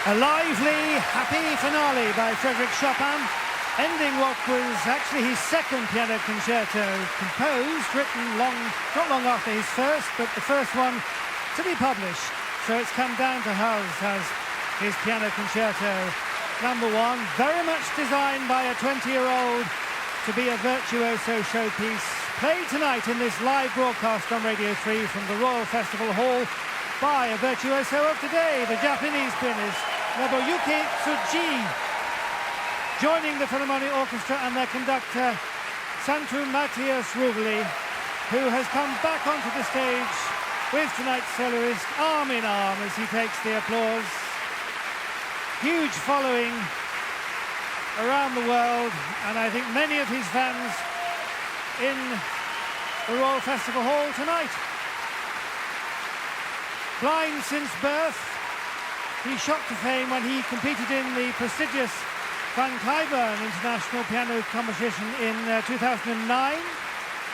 A lively, happy finale by Frédéric Chopin, ending what was actually his second piano concerto, composed, written not long after his first, but the first one to be published. So it's come down to Hus as his piano concerto number one, very much designed by a 20-year-old to be a virtuoso showpiece, played tonight in this live broadcast on Radio 3 from the Royal Festival Hall by a virtuoso of today, the Japanese pianist Nobuyuki Tsujii, joining the Philharmonic Orchestra and their conductor Santru Matthias Ruveli, who has come back onto the stage with tonight's soloist arm in arm as he takes the applause. Huge following around the world, and I think many of his fans in the Royal Festival Hall tonight. Blind since birth, he shot to fame when he competed in the prestigious Van Cliburn International Piano Competition in 2009.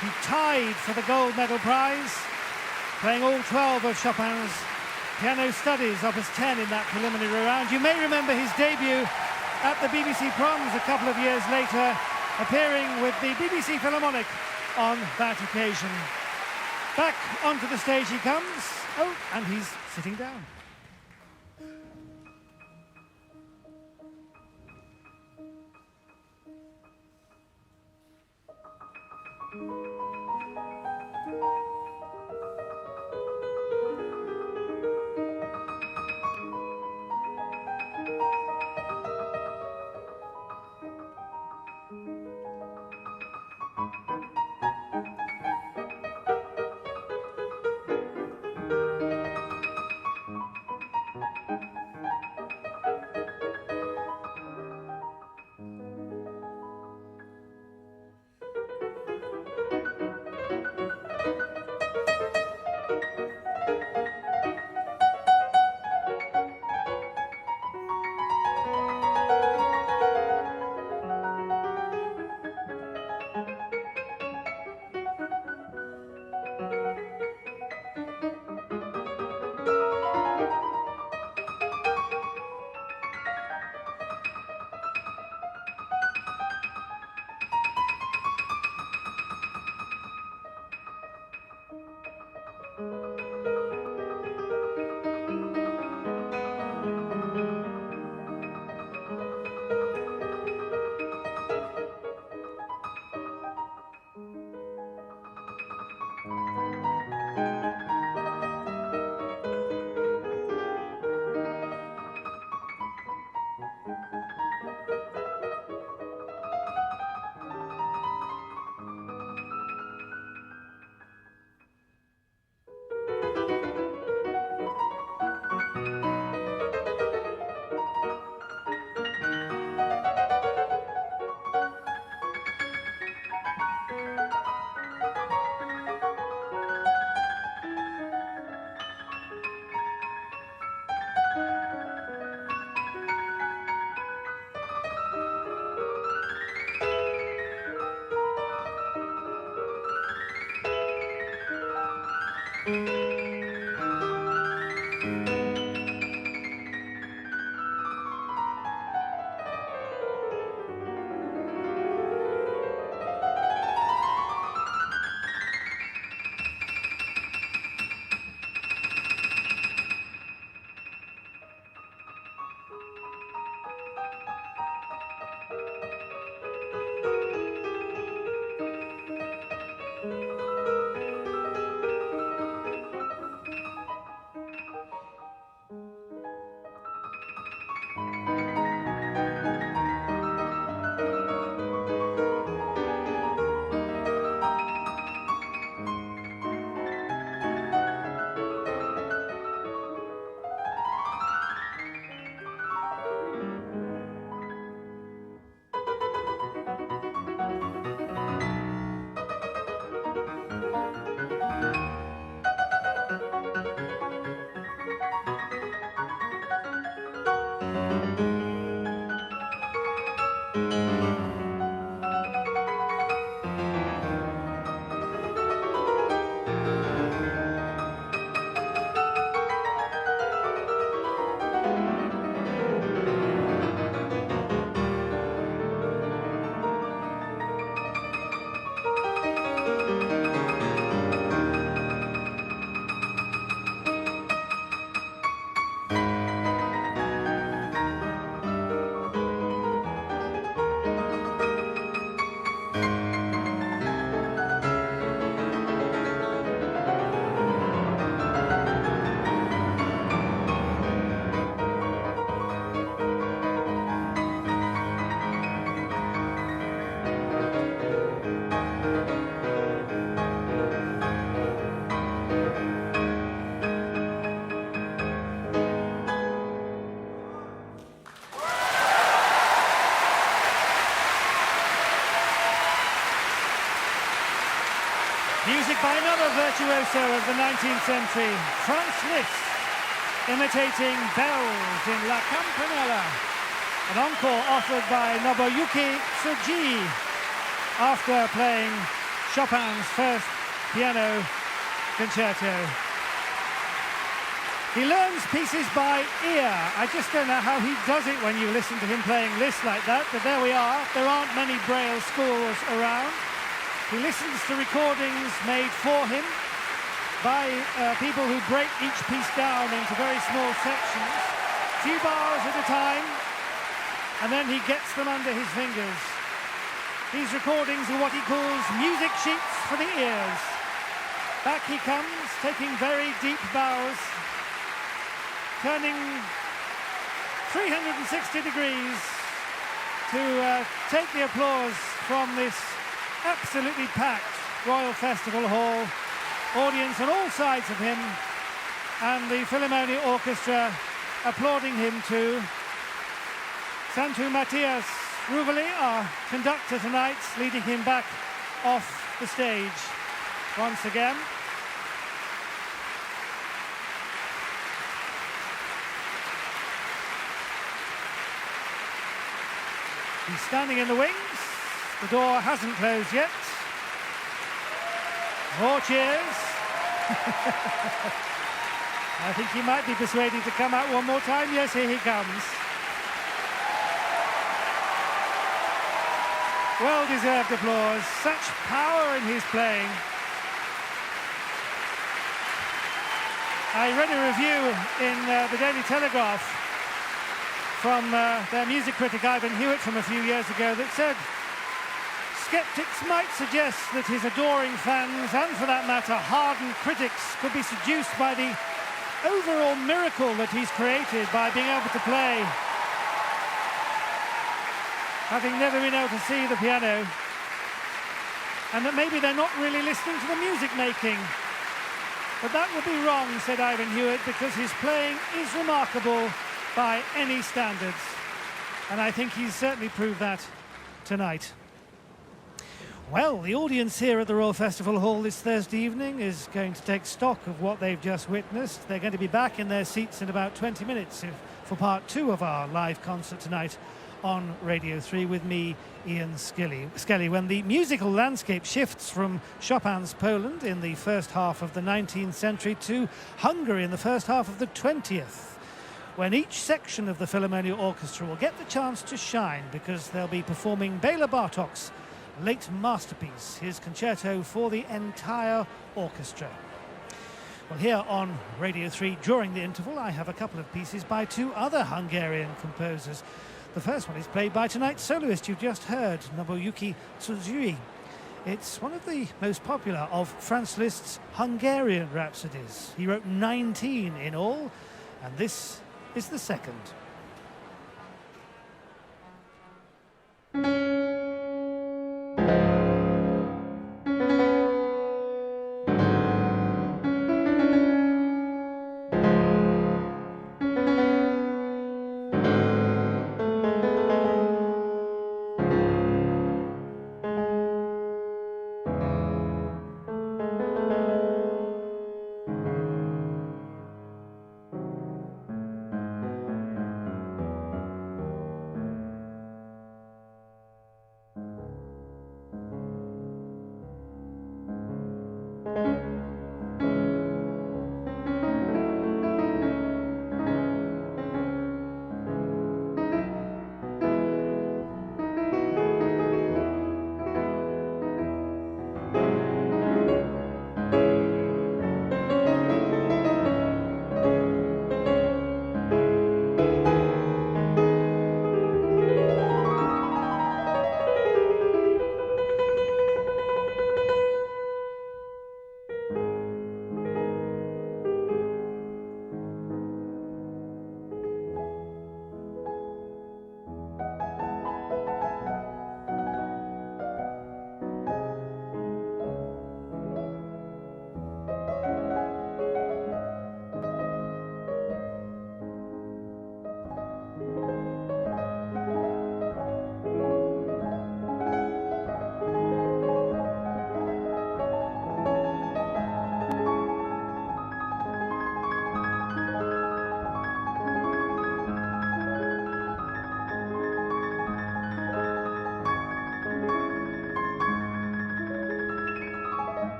He tied for the gold medal prize, playing all 12 of Chopin's piano studies, opus 10 in that preliminary round. You may remember his debut at the BBC Proms a couple of years later, appearing with the BBC Philharmonic on that occasion. Back onto the stage he comes. Oh, and he's sitting down. real virtuoso of the 19th century, Franz Liszt, imitating bells in La Campanella, an encore offered by Nobuyuki Tsujii after playing Chopin's first piano concerto. He learns pieces by ear. I just don't know how he does it when you listen to him playing Liszt like that, but there we are. There aren't many Braille schools around. He listens to recordings made for him by people who break each piece down into very small sections, few bars at a time, and then he gets them under his fingers. These recordings are what he calls music sheets for the ears. Back he comes, taking very deep bows, turning 360 degrees to take the applause from this absolutely packed Royal Festival Hall, audience on all sides of him, and the Philharmonia Orchestra applauding him too. Santu Matthias Ruvali, our conductor tonight, leading him back off the stage once again. He's standing in the wings. The door hasn't closed yet. More cheers. I think he might be persuaded to come out one more time. Yes, here he comes. Well-deserved applause. Such power in his playing. I read a review in the Daily Telegraph from their music critic Ivan Hewitt from a few years ago that said skeptics might suggest that his adoring fans, and for that matter hardened critics, could be seduced by the overall miracle that he's created by being able to play, having never been able to see the piano, and that maybe they're not really listening to the music making. But that would be wrong, said Ivan Hewitt, because his playing is remarkable by any standards, and I think he's certainly proved that tonight. Well, the audience here at the Royal Festival Hall this Thursday evening is going to take stock of what they've just witnessed. They're going to be back in their seats in about 20 minutes for part 2 of our live concert tonight on Radio 3 with me, Ian Skelly, when the musical landscape shifts from Chopin's Poland in the first half of the 19th century to Hungary in the first half of the 20th, when each section of the Philharmonia Orchestra will get the chance to shine because they'll be performing Bela Bartok's late masterpiece, his concerto for the entire orchestra. Well, here on Radio 3 during the interval I have a couple of pieces by 2 other Hungarian composers. The first one is played by tonight's soloist you've just heard, Nobuyuki Tsujii. It's one of the most popular of Franz Liszt's Hungarian rhapsodies. He wrote 19 in all, and this is the second.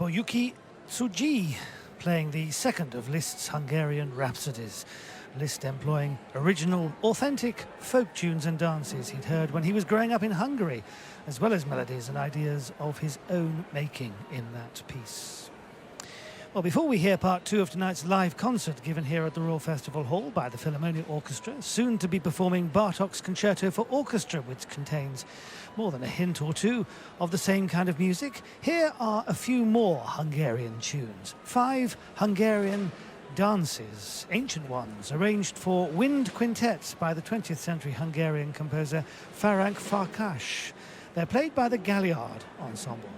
Nobuyuki Tsujii, playing the second of Liszt's Hungarian Rhapsodies. Liszt employing original, authentic folk tunes and dances he'd heard when he was growing up in Hungary, as well as melodies and ideas of his own making in that piece. Well, before we hear part two of tonight's live concert given here at the Royal Festival Hall by the Philharmonic Orchestra, soon to be performing Bartók's Concerto for Orchestra, which contains more than a hint or two of the same kind of music, here are a few more Hungarian tunes. 5 Hungarian dances, ancient ones, arranged for wind quintets by the 20th century Hungarian composer Ferenc Farkas. They're played by the Galliard Ensemble.